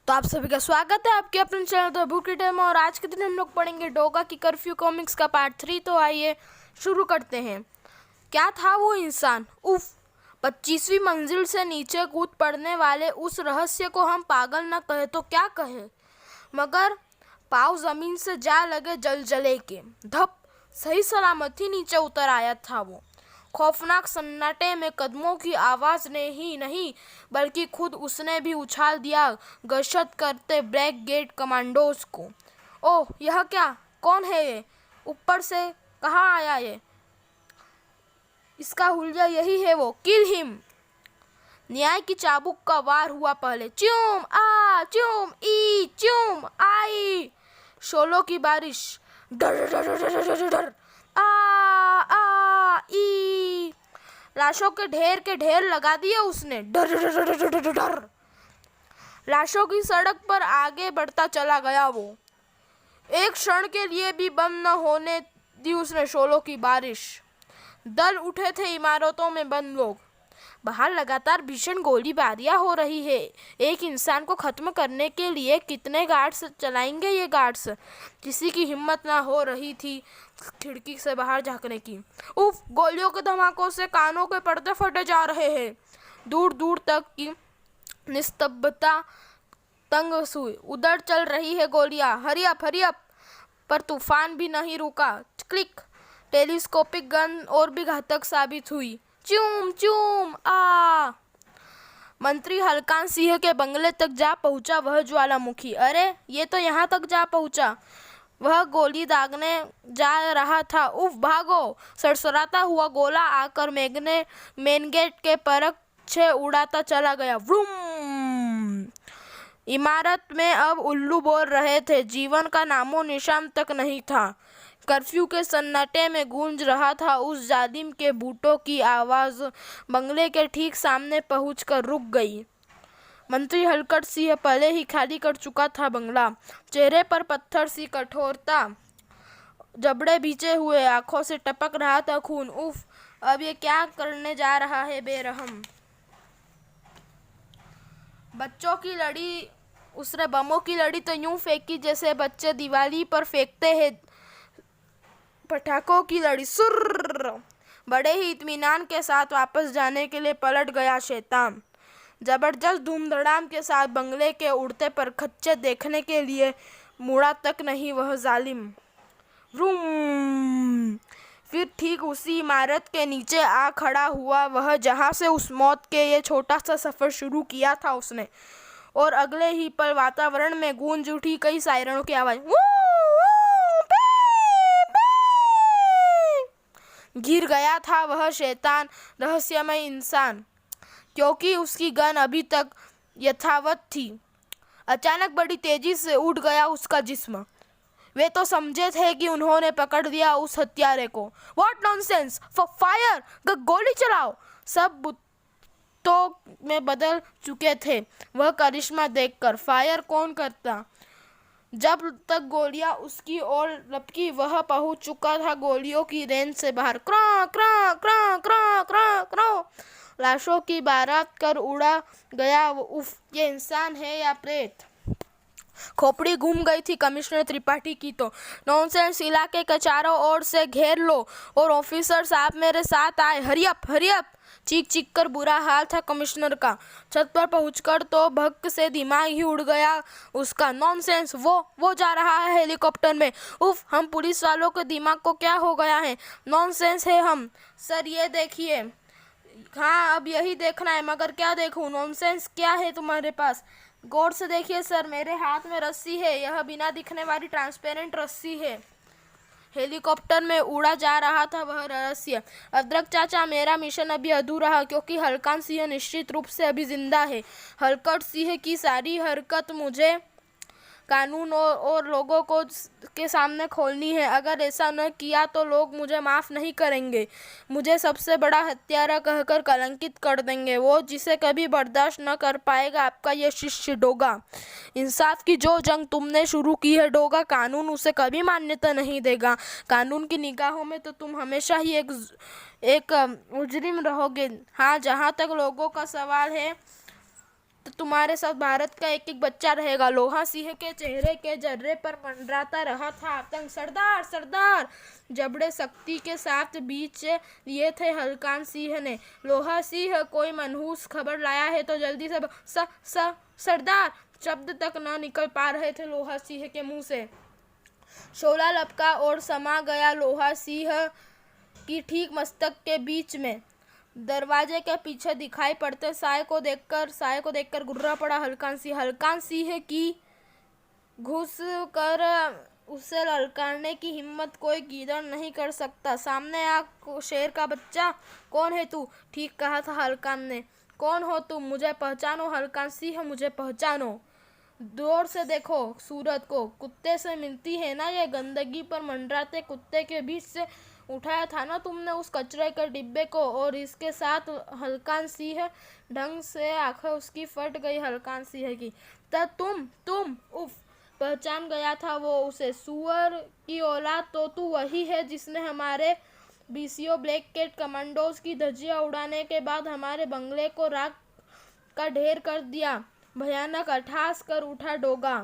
तो आप सभी का स्वागत है आपके अपने चैनल द बुक रीडर में। और आज के दिन हम लोग पढ़ेंगे डोगा की कर्फ्यू कॉमिक्स का पार्ट 3। तो आइए शुरू करते हैं। क्या था वो इंसान? उफ, 25वीं मंजिल से नीचे कूद पड़ने वाले उस रहस्य को हम पागल न कहे तो क्या कहे, मगर पाँव जमीन से जा लगे जलजले के। धप, सही सलामती नीचे उतर आया था वो। खौफनाक सन्नाटे में कदमों की आवाज़ ने ही नहीं बल्कि खुद उसने भी उछाल दिया गश्त करते ब्लैक गेट कमांडोज को। ओह, यह क्या? कौन है ये? ऊपर से कहाँ आया ये? इसका हुलिया यही है वो। Kill him. न्याय की चाबुक का वार हुआ पहले। च्यूम आ च्यूम ई च्यूम आई। शोलों की बारिश। डर डर डर डर डर डर। आ ई। लाशों के ढेर लगा दिए उसने। डर डर डर डर डर डर। लाशों की सड़क पर आगे बढ़ता चला गया वो। एक क्षण के लिए भी बंद न होने दी उसने शोलों की बारिश। दल उठे थे इमारतों में बंद लोग। बाहर लगातार भीषण गोलीबारियां हो रही है। एक इंसान को खत्म करने के लिए कितने गार्ड्स चलाएंगे ये गार्ड्स? किसी की हिम्मत ना हो रही थी खिड़की से बाहर झांकने की। उफ, गोलियों के धमाकों से कानों के पर्दे फटे जा रहे हैं। दूर दूर तक की निस्तब्धता तंग हुई। उधर चल रही है गोलियां। Hurry up. पर तूफान भी नहीं रुका। क्लिक। टेलीस्कोपिक गन और भी घातक साबित हुई। चूम चूम आ। मंत्री हलकान सिंह के बंगले तक जा पहुंचा वह ज्वालामुखी। अरे, ये तो यहाँ तक जा पहुंचा। वह गोली दागने जा रहा था। उफ, भागो। सरसराता हुआ गोला आकर मेन गेट के परख से उड़ाता चला गया। व्रूम। इमारत में अब उल्लू बोल रहे थे। जीवन का नामो निशान तक नहीं था। कर्फ्यू के सन्नाटे में गूंज रहा था उस जालिम के बूटों की आवाज़। बंगले के ठीक सामने पहुंचकर रुक गई। मंत्री हलकट सिंह पहले ही खाली कर चुका था बंगला। चेहरे पर पत्थर सी कठोरता, जबड़े भींचे हुए, आंखों से टपक रहा था खून। उफ, अब ये क्या करने जा रहा है बेरहम? बच्चों की लड़ी, उसने बमों की लड़ी तो यूं फेंकी जैसे बच्चे दिवाली पर फेंकते हैं पटाखों की लड़ी। सुर्र। बड़े ही इत्मीनान के साथ वापस जाने के लिए पलट गया शैतान। जबरदस्त धूमधड़ाम के साथ बंगले के उड़ते पर खच्चे देखने के लिए मुड़ा तक नहीं वह जालिम। रूम। फिर ठीक उसी इमारत के नीचे आ खड़ा हुआ वह जहां से उस मौत के ये छोटा सा सफर शुरू किया था उसने। और अगले ही पल वातावरण में गूंज उठी कई सायरनों की आवाज। गिर गया था वह शैतान रहस्यमय इंसान, क्योंकि उसकी गन अभी तक यथावत थी। अचानक बड़ी तेजी से उठ गया उसका जिस्म। वे तो समझे थे कि उन्होंने पकड़ लिया उस हत्यारे को। What nonsense! फायर! गोली चलाओ! सब बुतों में बदल चुके थे वह करिश्मा देखकर। फायर कौन करता? जब तक गोलियां उसकी ओर लपकी वह पहुंच चुका था गोलियों की रेंज से बाहर। क्रा क्रा क्रा क्रा क्रा क्रा। लाशों की बारात कर उड़ा गया। उफ, ये इंसान है या प्रेत? खोपड़ी घूम गई थी कमिश्नर त्रिपाठी की तो। नॉनसेंस, इलाके के चारों ओर से घेर लो और ऑफिसर साहब मेरे साथ आए। Hurry up. चीख चीख कर बुरा हाल था कमिश्नर का। छत पर पहुंचकर तो भक्त से दिमाग ही उड़ गया उसका। नॉनसेंस, वो जा रहा है हेलीकॉप्टर में। उफ, हम पुलिस वालों के दिमाग को क्या हो गया है? नॉनसेंस है हम। सर, ये देखिए। हाँ, अब यही देखना है, मगर क्या देखूं? नॉनसेंस, क्या है तुम्हारे पास? गौर से देखिए सर, मेरे हाथ में रस्सी है। यह बिना दिखने वाली ट्रांसपेरेंट रस्सी है। हेलीकॉप्टर में उड़ा जा रहा था वह रहस्य। अदरक चाचा, मेरा मिशन अभी अधूरा है, क्योंकि हलकान सिंह निश्चित रूप से अभी जिंदा है। हलकट सिंह की सारी हरकत मुझे कानून और लोगों को के सामने खोलनी है। अगर ऐसा न किया तो लोग मुझे माफ़ नहीं करेंगे। मुझे सबसे बड़ा हत्यारा कहकर कलंकित कर देंगे, वो जिसे कभी बर्दाश्त न कर पाएगा आपका ये शिष्य डोगा। इंसाफ की जो जंग तुमने शुरू की है डोगा, कानून उसे कभी मान्यता नहीं देगा। कानून की निगाहों में तो तुम हमेशा ही एक मुजरिम रहोगे। हाँ, जहाँ तक लोगों का सवाल है, तो तुम्हारे साथ भारत का एक एक बच्चा रहेगा। लोहा सिंह के चेहरे के जर्रे पर मंडराता रहा था आतंक। सरदार सरदार जबड़े सख्ती के साथ बीच लिए थे हलकान सिंह ने। लोहा सिंह कोई मनहूस खबर लाया है तो जल्दी से सरदार शब्द तक न निकल पा रहे थे लोहा सिंह के मुंह से। शोला लपका और समा गया लोहा सिंह की ठीक मस्तक के बीच में। दरवाजे के पीछे दिखाई पड़ते साय को देखकर गुर्रा पड़ा हलकान सिंह। हलकान सिंह की घुस कर उसे ललकारने की हिम्मत कोई गीदड़ नहीं कर सकता। सामने आ शेर का बच्चा, कौन है तू? ठीक कहा था हलकान ने। कौन हो तुम? मुझे पहचानो हलकान सिंह, मुझे पहचानो। दूर से देखो सूरत को, कुत्ते से मिलती है ना ये? गंदगी पर मंडराते कुत्ते के बीच से उठाया था ना तुमने उस कचरे के डिब्बे को? और इसके साथ हलकान सिंह, ढंग से आंखें उसकी फट गई हलकान सिंह की। तब तुम उफ, पहचान गया था वो उसे। सुअर की औलाद, तो तू वही है जिसने हमारे बीसीओ ब्लैक कैट कमांडोज की धज्जियां उड़ाने के बाद हमारे बंगले को राख का ढेर कर दिया। भयानक अट्टहास कर उठा डोगा।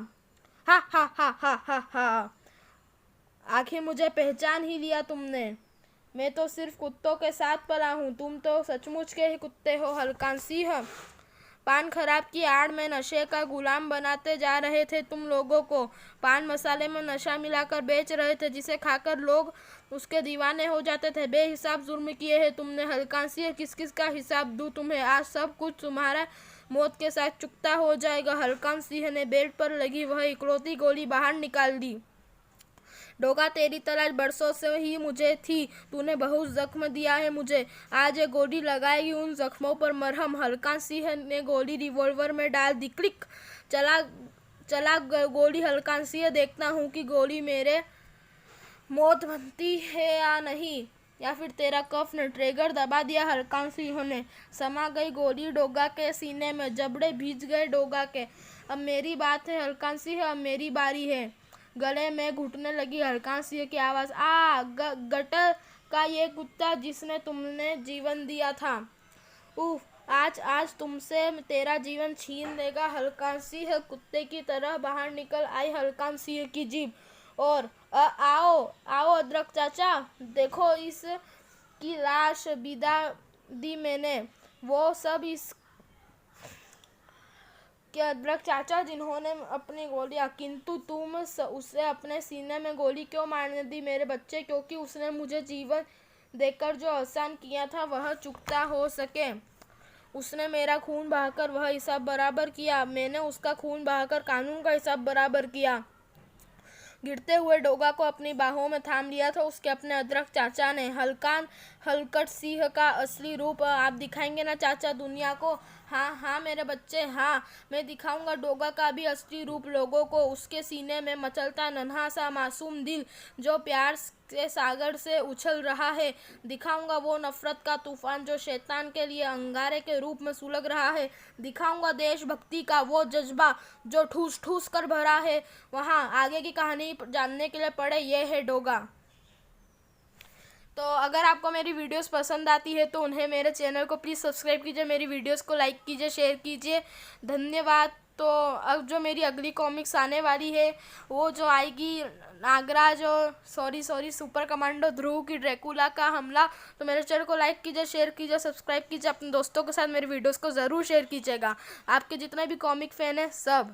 हा हा हा हा हा हा, आखिर मुझे पहचान ही लिया तुमने। मैं तो सिर्फ कुत्तों के साथ पला हूँ, तुम तो सचमुच के ही कुत्ते हो हलकान सिंह। पान खराब की आड़ में नशे का गुलाम बनाते जा रहे थे तुम लोगों को। पान मसाले में नशा मिलाकर बेच रहे थे जिसे खाकर लोग उसके दीवाने हो जाते थे। बेहिसाब जुर्म किए हैं तुमने हलकान सिंह, किस किस का हिसाब दूं तुम्हें? आज सब कुछ तुम्हारा मौत के साथ चुकता हो जाएगा। हलकान सिंह ने बेल्ट पर लगी वह इकलौती गोली बाहर निकाल दी। डोगा, तेरी तलाश बरसों से ही मुझे थी। तूने बहुत जख्म दिया है मुझे, आज ये गोली लगाएगी उन जख्मों पर मरहम। हलकान सिंह ने गोली रिवॉल्वर में डाल दी। क्लिक, चला गोली हलकान सिंह, देखता हूँ कि गोली मेरे मौत बनती है या नहीं, या फिर तेरा कफ ने। ट्रिगर दबा दिया हलकान सिंह ने। समा गई गोली डोगा के सीने में, जबड़े भीज गए डोगा के। अब मेरी बात है हलकान सिंह, अब मेरी बारी है। गले में घुटने लगी हलकान सिंह की आवाज़। गटर का ये कुत्ता जिसने तुमने जीवन दिया था, उफ, आज तुमसे तेरा जीवन छीन लेगा हलकान सिंह। कुत्ते की तरह बाहर निकल आई हलकान सिंह की जीभ। और आओ अदरक चाचा, देखो इस की लाश बिदा दी मैंने। वो सब इस के अदरक चाचा जिन्होंने अपनी गोलियां, किंतु तुम उसे अपने सीने में गोली क्यों मारने दी मेरे बच्चे? क्योंकि उसने मुझे जीवन देकर जो एहसान किया था वह चुकता हो सके। उसने मेरा खून बहाकर वह हिसाब बराबर किया, मैंने उसका खून बहाकर कानून का हिसाब बराबर किया। गिरते हुए डोगा को अपनी बाहों में थाम लिया था उसके अपने अदरक चाचा ने। हलकट सिंह का असली रूप आप दिखाएंगे ना चाचा दुनिया को? हाँ मेरे बच्चे, हाँ, मैं दिखाऊंगा डोगा का भी असली रूप लोगों को। उसके सीने में मचलता नन्हा सा मासूम दिल जो प्यार के सागर से उछल रहा है। दिखाऊंगा वो नफरत का तूफान जो शैतान के लिए अंगारे के रूप में सुलग रहा है। दिखाऊंगा देशभक्ति का वो जज्बा जो ठूस ठूस कर भरा है वहाँ। आगे की कहानी जानने के लिए पढ़े ये है डोगा। तो अगर आपको मेरी वीडियोस पसंद आती है तो उन्हें मेरे चैनल को प्लीज़ सब्सक्राइब कीजिए, मेरी वीडियोस को लाइक कीजिए, शेयर कीजिए। धन्यवाद। तो अब जो मेरी अगली कॉमिक्स आने वाली है वो जो आएगी नागराज और सॉरी सुपर कमांडो ध्रुव की ड्रैकुला का हमला। तो मेरे चैनल को लाइक कीजिए, शेयर कीजिए, सब्सक्राइब कीजिए। अपने दोस्तों के साथ मेरी वीडियोस को ज़रूर शेयर कीजिएगा। आपके जितने भी कॉमिक फ़ैन हैं सब।